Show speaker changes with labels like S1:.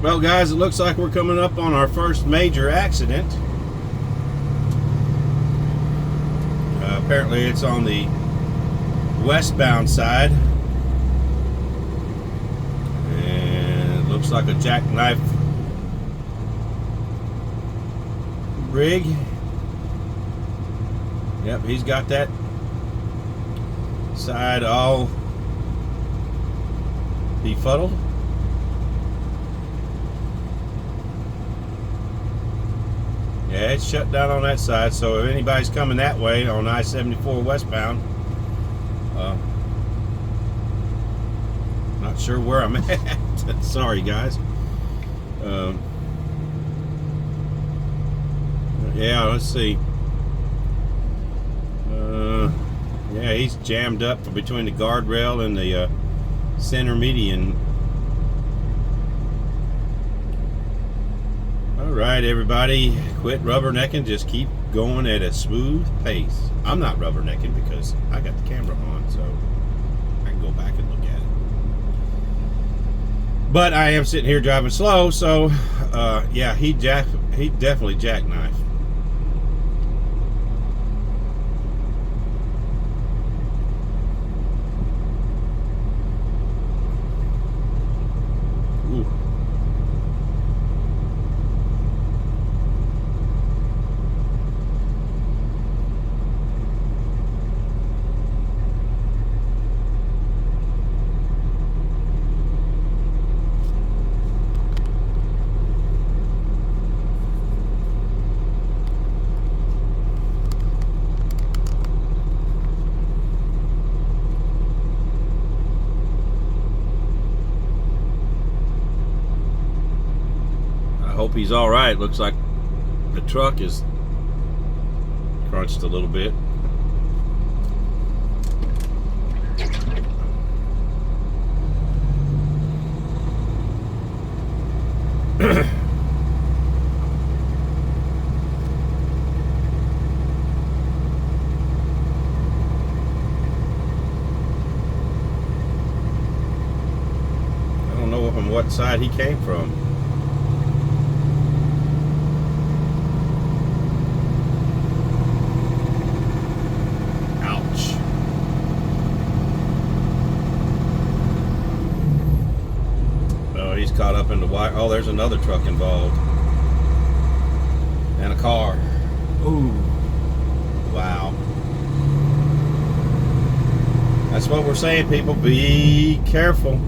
S1: Well, guys, it looks like we're coming up on our first major accident. Apparently it's on the westbound side. And it looks like a jackknife rig. Yep, he's got that side all befuddled. Yeah, it's shut down on that side, so if anybody's coming that way on I-74 westbound, not sure where I'm at. Sorry, guys. Yeah, let's see. Yeah, he's jammed up between the guardrail and the center median. Alright, everybody, quit rubbernecking, just keep going at a smooth pace. I'm not rubbernecking because I got the camera on, so I can go back and look at it. But I am sitting here driving slow, so yeah, he definitely jackknifed. Hope he's all right. Looks like the truck is crunched a little bit. I don't know from what side he came from. He's caught up in the wire. Oh, there's another truck involved. And a car. Ooh. Wow. That's what we're saying, people. Be careful.